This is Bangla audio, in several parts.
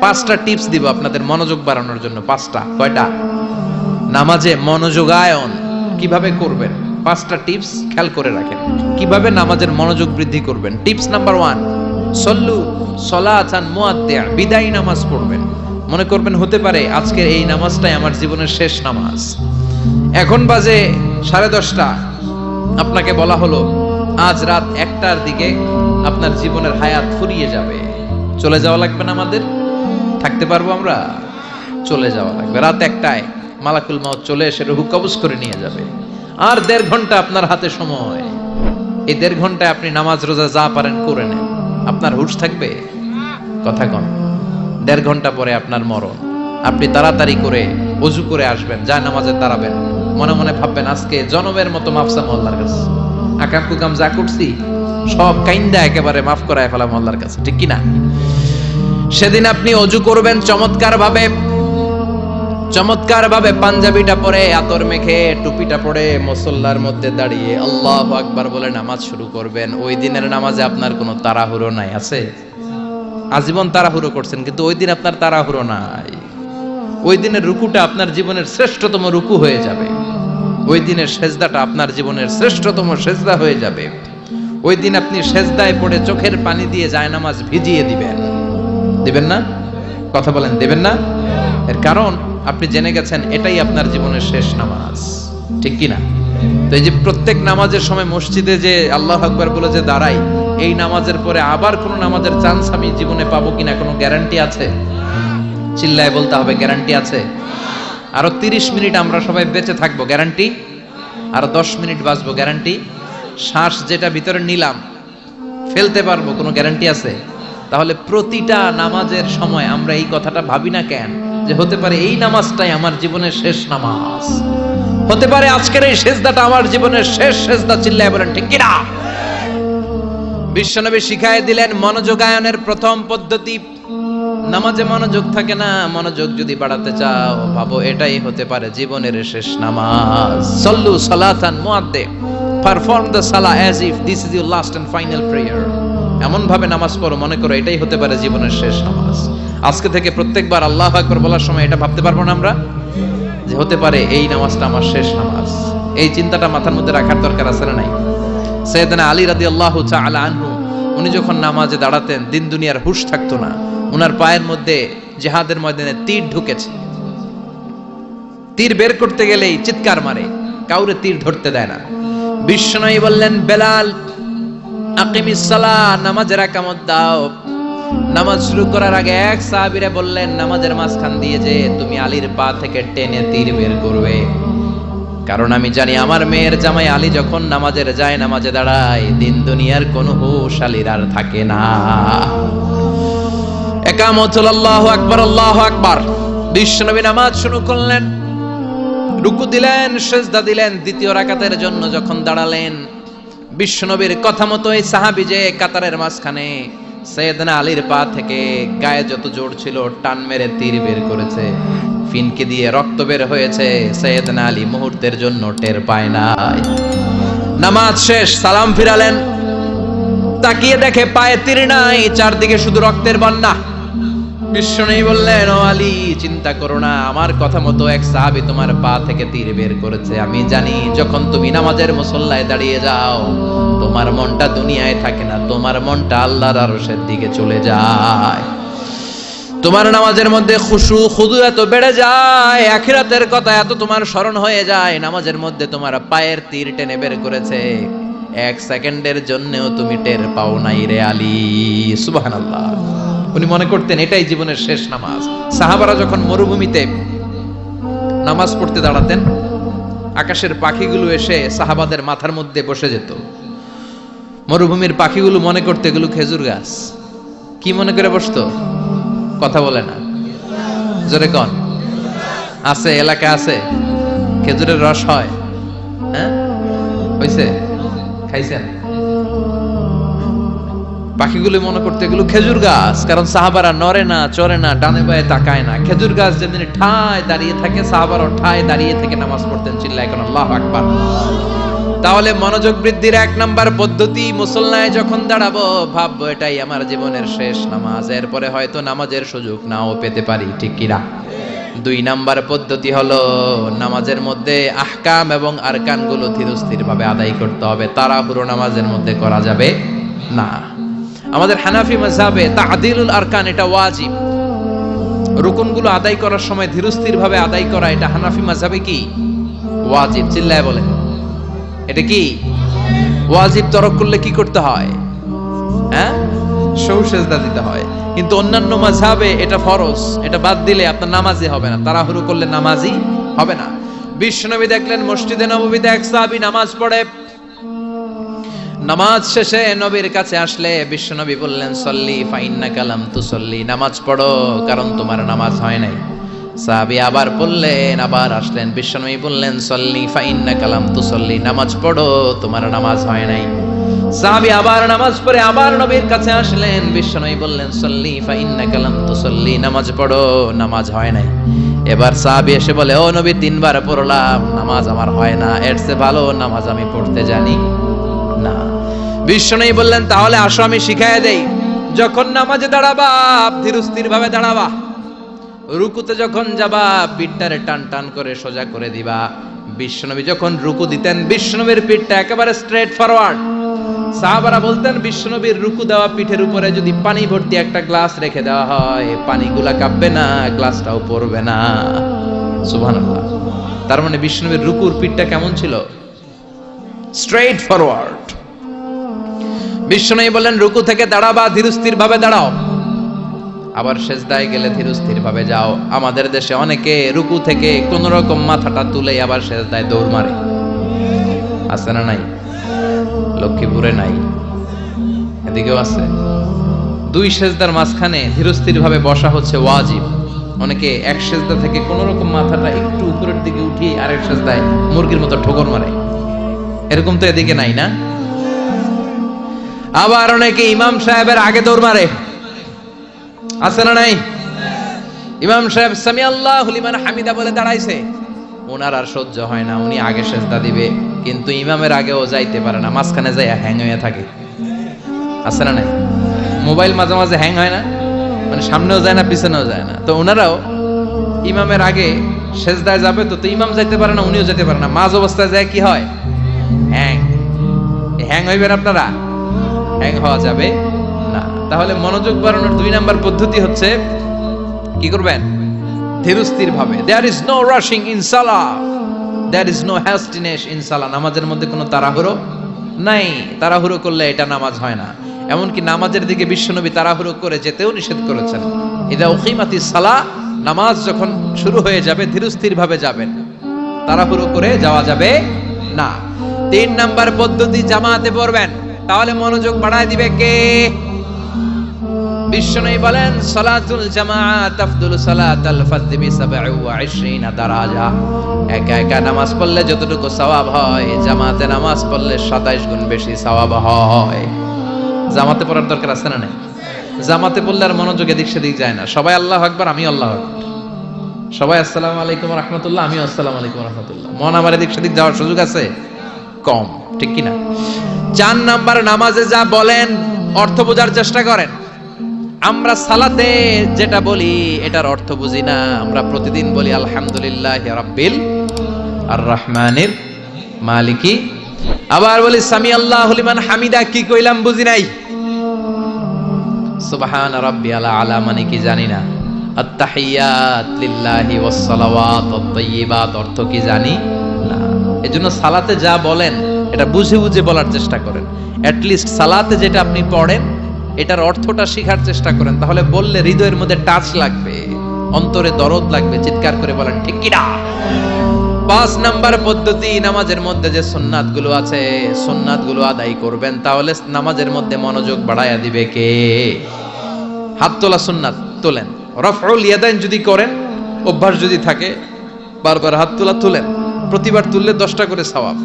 পাঁচটা টিপস দিব আপনাদের মনোযোগ বাড়ানোর জন্য। পাঁচটা। কয়টা? নামাজে মনোযোগায়ন কিভাবে করবেন, পাঁচটা টিপস খেয়াল করে রাখেন কিভাবে নামাজের মনোযোগ বৃদ্ধি করবেন। টিপস নাম্বার 1, সল্লু সলাতান মুআদ্দিয়া, বিদায়ী নামাজ পড়বেন। মনে করবেন হতে পারে আজকের এই নামাজটাই আমার জীবনের শেষ নামাজ। এখন বাজে 10:30, আপনাকে বলা হলো আজ রাত 1টার দিকে আপনার জীবনের হায়াত ফুরিয়ে যাবে। চলে যাওয়া লাগবে না আমাদের? থাকতে পারবো আমরা? চলে যাওয়া লাগবে। রাত 1টায় মালাকুল মাউত চলে এসে রূহ কবজ করে নিয়ে যাবে। আর 1.5 ঘন্টা আপনার হাতে সময়। এই 1.5 ঘন্টায় আপনি নামাজ রোজা যা পারেন করে নেন। আপনার হুঁশ থাকবে? কথা কন। 1.5 ঘন্টা পরে আপনার মরণ। আপনি তাড়াতাড়ি করে ওযু করে আসবেন, যায় নামাজে দাঁড়াবেন, মনে মনে ভাববেন আজকে জনমের মতো মাফ চাবো আল্লাহর কাছে। আকাম কুকাম যা করছি সব কাইন্দা একেবারে মাফ করায় ফেলাম আল্লাহর কাছে, ঠিক কি না? সেদিন আপনি ওযু করবেন চমৎকার ভাবে পাঞ্জাবিটা পরে, আতর মেখে, টুপিটা পরে মুসল্লার মধ্যে দাঁড়িয়ে আল্লাহু আকবার বলে নামাজ শুরু করবেন। ওই দিনের নামাজে আপনার কোনো তাড়াহুড়ো নাই। আছে? আজীবন তাড়াহুড়ো করছেন, কিন্তু ওই দিন আপনার তাড়াহুড়ো নাই। ওই দিনের রুকুটা আপনার জীবনের শ্রেষ্ঠতম রুকু হয়ে যাবে। ওই দিনের সেজদাটা আপনার জীবনের শ্রেষ্ঠতম সেজদা হয়ে যাবে। ওই দিন আপনি সেজদায় পড়ে চোখের পানি দিয়ে জায়নামাজ ভিজিয়ে দিবেন না? কথা বলেন, দেবেন না? এর কারণ আপনি জেনে গেছেন এটাই আপনার জীবনের শেষ নামাজ, ঠিক কি না? তো এই যে প্রত্যেক নামাজের সময় মসজিদে যে আল্লাহু আকবার বলে যে দাঁড়াই, এই নামাজের পরে আবার কোন নামাজের চান্স আমি জীবনে পাবো কিনা কোনো গ্যারান্টি আছে? চিল্লায় বলতে হবে, গ্যারান্টি আছে? আরো 30 মিনিট আমরা সবাই বেঁচে থাকবো, গ্যারান্টি? আরো 10 মিনিট বাঁচবো, গ্যারান্টি? শ্বাস যেটা ভিতরে নিলাম ফেলতে পারবো, কোনো গ্যারান্টি আছে? তাহলে প্রতিটা নামাজের সময় আমরা এই কথাটা ভাবি না কেন যে হতে পারে এই নামাজটাই আমার জীবনের শেষ নামাজ, হতে পারে আজকের এই সেজদাটা আমার জীবনের শেষ সেজদা। চিল্লায় বলেন ঠিক কিনা? বিশ্বনবী শিখায় দিলেন মনোযোগায়নের প্রথম পদ্ধতি। নামাজে মনোযোগ থাকে না, মনোযোগ যদি বাড়াতে চাও ভাবো এটাই হতে পারে জীবনের শেষ নামাজ। সল্লু সালাতান মুআদ্দিয়া, পারফর্ম দ্য সালাহ as if this is your last and final prayer. এমন ভাবে নামাজ পড়ো মনে করো এটাই হতে পারে জীবনের শেষ নামাজ। আজকে থেকে প্রত্যেকবার আল্লাহু আকবার বলার সময় এটা ভাবতে পারবো না আমরা যে হতে পারে এই নামাজটা আমার শেষ নামাজ? এই চিন্তাটা মাথার মধ্যে রাখার দরকার আছে না নাই? সাইয়েদনা আলী রাদিয়াল্লাহু তাআলা আনহু উনি যখন নামাজে দাঁড়াতেন দিন দুনিয়ার হুঁশ থাকতো না। উনার পায়ের মধ্যে জিহাদের ময়দানে তীর ঢুকেছে। তীর বের করতে গেলেই চিৎকার মারে, কাউরে তীর ধরতে দেয় না। বিশ্বনবী বললেন, বেলাল আকিমিস সালাহ, নামাজের একামত দাও। নামাজ শুরু করার আগে এক সাহাবীরে বললেন, নামাজের মাঝখান দিয়ে যে তুমি আলীর পা থেকে টেনে তীর বের করবে, কারণ আমি জানি আমার মেয়ের জামাই আলী যখন নামাজের যায় নামাজে দাঁড়ায় দিন দুনিয়ার কোনো হুঁশ আলীর আর থাকে না। একামত হলো আল্লাহু আকবার, আল্লাহু আকবার। বিশ্বনবী নামাজ শুরু করলেন, রুকু দিলেন, সিজদা দিলেন। দ্বিতীয় রাকাতের জন্য যখন দাঁড়ালেন বিশ্বনবীর কথা মতো এই সাহাবী যে কাতারের মাঝখানে সাইয়েদনা আলীর পা থেকে গায়ে যত জোর ছিল টান মেরে তীর বের করেছে, ফিনকে দিয়ে রক্ত বের হয়েছে। সাইয়েদনা আলী মুহূর্তের জন্য টের পায় নাই। নামাজ শেষ, সালাম ফিরালেন, তাকিয়ে দেখে পায়ে তীর নাই, চারদিকে শুধু রক্তের বন্যা। বিশ্বনবী বললেন, ও আলী চিন্তা করো না, আমার কথা মতো এক সাহাবী তোমার পা থেকে তীর বের করেছে। আমি জানি যখন তুমি নামাজের মুসল্লায় দাঁড়িয়ে যাও তোমার মনটা দুনিয়ায় থাকে না, তোমার মনটা আল্লাহর আরশের দিকে চলে যায়। তোমার নামাজের মধ্যে খুশু খুদু এত বেড়ে যায়, আখিরাতের কথা এত তোমার স্মরণ হয়ে যায়, নামাজের মধ্যে তোমার পায়ের তীর টেনে বের করেছে, 1 সেকেন্ডের জন্যও তুমি টের পাও নাই রে আলী। সুবহানাল্লাহ। উনি মনে করতেন এটাই জীবনের শেষ নামাজ। সাহাবারা যখন মরুভূমিতে নামাজ পড়তে দাঁড়াতেন আকাশের পাখিগুলো এসে সাহাবাদের মাথার মধ্যে বসে যেত। মরুভূমির পাখিগুলো মনে করতে এগুলো খেজুর গাছ। কি মনে করে বসতো? কথা বলে না, জোরে কন। আছে, এলাকা আছে খেজুরের রস হয়? হ্যাঁ হইছে? খাইছেন? পাখিগুলো মনে করতে এগুলো খেজুর গাছ, কারণ সাহাবারা নড়ে না, চড়ে না, ডানে বায়ে তাকায় না। খেজুর গাছ যেদিন ঠায় দাঁড়িয়ে থাকে সাহাবারা ঠায় দাঁড়িয়ে থেকে নামাজ পড়তেন। চিল্লায় এখন আল্লাহু আকবার। তাহলে মনোযোগ বৃদ্ধির 1 নাম্বার পদ্ধতি, মুসল্লায় যখন দাঁড়াবো ভাববো এটাই আমার জীবনের শেষ নামাজ, এরপরে হয়তো নামাজের সুযোগ নাও পেতে পারি, ঠিক কি না? 2 নাম্বার পদ্ধতি হলো নামাজের মধ্যে আহকাম এবং আরকানগুলো ধীরস্থির ভাবে আদায় করতে হবে, তাড়াহুড়ো নামাজের মধ্যে করা যাবে না। আমাদের হানাফি মাযহাবে তা'দিলুল আরকান এটা ওয়াজিব। রুকুনগুলো আদায় করার সময় ধীরস্থির ভাবে আদায় করা এটা হানাফি মাযহাবে কি ওয়াজিব। চিল্লায় বলেন, এটা কি ওয়াজিব? তরক করলে কি করতে হয়? হ্যাঁ, সেজদা দিতে হয়। কিন্তু অন্যান্য মাযহাবে এটা ফরজ, এটা বাদ দিলে আপনার নামাজই হবে না, তাড়াহুড়ো করলে নামাজই হবে না। বিশ্বনবী দেখলেন মসজিদে নববীতে এক সাহাবী নামাজ পড়ে, নামাজ শেষে নবীর কাছে আসলে বিশ্বনবী বললেন সল্লি ফাইন্নাকা লাম তুসল্লি, নামাজ পড়ো কারণ তোমার নামাজ হয় নাই। সাহাবী আবার বললেন, আবার আসলেন, বিশ্বনবী বললেন সল্লি ফাইন্নাকা লাম তুসল্লি, নামাজ পড়ো তোমার নামাজ হয় নাই। সাহাবী আবার নামাজ পড়ে আবার নবীর কাছে আসলেন, বিশ্বনবী বললেন সল্লি ফাইন্নাকা লাম তুসল্লি, নামাজ পড়ো নামাজ হয় নাই। এবার সাহাবী এসে বলে, ও নবী 3 বার পড়লাম, নামাজ আমার হয় না, এর চেয়ে ভালো নামাজ আমি পড়তে জানি না। বিশ্বনবী বললেন, তাহলে আসো আমি শিখাইয়া দেই, যখন নামাজে দাঁড়াবা ধীরস্থির ভাবে দাঁড়াবা, রুকুতে যখন যাবা পিঠটারে টান টান করে সোজা করে দিবা। বিশ্বনবী যখন রুকু দিতেন বিশ্বনবীর পিঠটা একেবারে স্ট্রেট ফরওয়ার্ড। সাহাবারা বলতেন বিশ্বনবীর রুকু দেওয়া পিঠের উপরে যদি পানি ভর্তি একটা গ্লাস রেখে দেওয়া হয়, পানিগুলা কাঁপবে না, গ্লাসটাও পড়বে না। সুবহানাল্লাহ। তার মানে বিশ্বনবীর রুকুর পিঠটা কেমন ছিল? Straight forward. বিশ্বনবী বলেন রুকু থেকে দাঁড়াবা, ধীরস্থির ভাবে দাঁড়াও। আবার সেজদায় গেলে ধীরস্থির ভাবে যাও। আমাদের দেশে অনেকে রুকু থেকে কোন রকম মাথাটা তুলে আবার সেজদায় দৌড় মারে, আছে না নাই? লক্ষ্মীপুরে নাই, এদিকেও আছে। 2 সেজদার মাঝখানে ধীরস্থির ভাবে বসা হচ্ছে ওয়াজিব। অনেকে এক সেজদা থেকে কোন রকম মাথাটা একটু উপরের দিকে উঠিয়ে আরেক সেজদায় মুরগির মতো ঠোকর মারে, এরকম তো এদিকে নাই না? আবার অনেকে ইমাম সাহেবের আগে দৌড় মারে, আছে না নাই? ইমাম সাহেব সামি আল্লাহু লিমান হামিদা বলে দাঁড়াইছে, ওনার আর সহ্য হয় না, উনি আগে সেজদা দিবে, কিন্তু ইমামের আগেও যাইতে পারে না, মাঝখানে যাইয়া হ্যাং হয়ে থাকে, আছে না নাই? মোবাইল মাঝে মাঝে হ্যাং হয় না, মানে সামনেও যায় না পিছনেও যায় না। তো ওনারাও ইমামের আগে সেজদায় যাবে, তো ইমাম যাইতে পারে না, উনিও যেতে পারে না, মাঝ অবস্থায় যায় কি হয়? হ্যাং। হ্যাং হইবেন আপনারা? হ্যাং হওয়া যাবে না। তাহলে মনোযোগ বাড়ানোর 2 নাম্বার পদ্ধতি হচ্ছে কি করবেন? ধীরস্থির ভাবে। There is no rushing in salah, there is no hastiness in salah। নামাজের মধ্যে কোনো তাড়াহুড়ো নাই, তাড়াহুড়ো করলে এটা নামাজ হয় না। এমনকি নামাজের দিকে বিশ্বনবী তাড়াহুড়ো করে যেতেও নিষেধ করেছেন। ইদা উকিমাতিস সালাহ, নামাজ যখন শুরু হয়ে যাবে ধীরস্থির ভাবে যাবেন, তাড়াহুড়ো করে যাওয়া যাবে না। 3 নাম্বার পদ্ধতি, জামাতে পড়বেন, তাহলে মনোযোগ বাড়ায় দিবে কে? বিশ্বনবী বলেন সালাতুল জামাআত আফদলু সালাতাল ফারদি বি27 দারাজা। একা একা নামাজ পড়লে যতটুকু সওয়াব হয়, জামাতে নামাজ পড়লে 27 গুণ বেশি সওয়াব হয়। জামাতে পড়ার দরকার আছে না নাই? জামাতে পড়লে আর মনোযোগ এদিক সেদিক যায় না। সবাই আল্লাহু আকবার, আমি আল্লাহু আকবার, সবাই আসসালামু আলাইকুম ওয়া রাহমাতুল্লাহ, আমি আসসালামু আলাইকুম ওয়া রাহমাতুল্লাহ। মন আমার এদিক সেদিক যাওয়ার সুযোগ আছে? কম, ঠিক কি না? 4 নাম্বার, নামাজে যা বলেন অর্থ বোঝার চেষ্টা করেন। আমরা সালাতে যেটা বলি এটার অর্থ বুঝি না। আমরা প্রতিদিন বলি আলহামদুলিল্লাহি রাব্বিল আর রহমানির মালিকি, আবার বলি সামি আল্লাহু লিমান হামিদা, কি কইলাম বুঝি নাই। সুবহান রাব্বিয়াল আলা মানে কি জানি না। আত-তাহিয়াত লিল্লাহি ওয়াস সালাওয়াত ওয়াত তাইয়্যিবাত অর্থ কি জানি না। এজন্য সালাতে যা বলেন এটা বুঝে বুঝে বলার চেষ্টা করেন। অ্যাট লিস্ট সালাতে যেটা আপনি পড়েন এটার অর্থটা শেখার চেষ্টা করেন, তাহলে বললে হৃদয়ের মধ্যে টাচ লাগবে, অন্তরে দরদ লাগবে, চিৎকার করে বলেন ঠিক কি না। 5 নাম্বার পদ্ধতি, নামাজের মধ্যে যে সুন্নাতগুলো আছে সুন্নাতগুলো আদায় করবেন, তাহলে নামাজের মধ্যে মনোযোগ বাড়ায়া দিবে কে? হাত তোলা সুন্নাত তোলেন। রফউল ইয়াদাইন যদি করেন, অভ্যাস যদি থাকে, বারবার হাত তোলা তুলেন, প্রতিবার তুললে 10টা করে সওয়াব।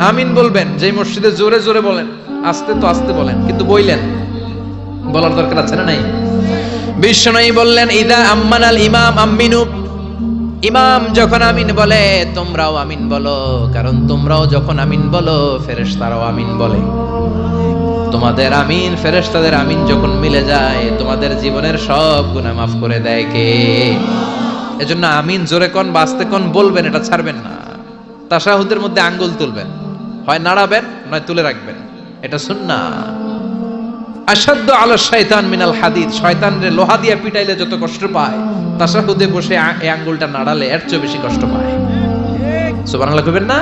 আমিন বলবেন, যেই মসজিদে জোরে জোরে বলেন, আস্তে তো আস্তে বলেন, কিন্তু বইলেন, বলার দরকার আছে না নাই? বিশ্বনবী বললেন ইদা আম্মানাল ইমাম আমিনু, ইমাম যখন আমিন বলে তোমরাও আমিন বলো, কারণ তোমরাও যখন আমিন বলো ফেরেশতারাও আমিন বলে। তোমাদের আমিন ফেরেশতাদের আমিন যখন মিলে যায় তোমাদের জীবনের সব গুনাহ মাফ করে দেয় কে? এজন্য আমিন জোরে কোন বাস্তে কোন বলবেন, এটা ছাড়বেন না। তাশাহুদের মধ্যে আঙ্গুল তুলবেন, হয় নাড়াবেন নয় তুলে রাখবেন, এটা সুন্নাহ। আশাদ্দ আলা শাইতান মিনাল হাদিদ, শয়তানরে লোহা দিয়ে পিটাইলে যত কষ্ট পায় তাশাহুদে বসে এই আঙ্গুলটা নাড়ালে এর চেয়ে বেশি কষ্ট পায়। সুবহানাল্লাহ কইবেন না?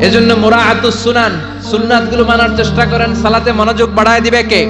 এজন্য মুরাআতুস সুনান, সুন্নাতগুলো মানার চেষ্টা করেন। সালাতে মনোযোগ বাড়ায় দিবে কে?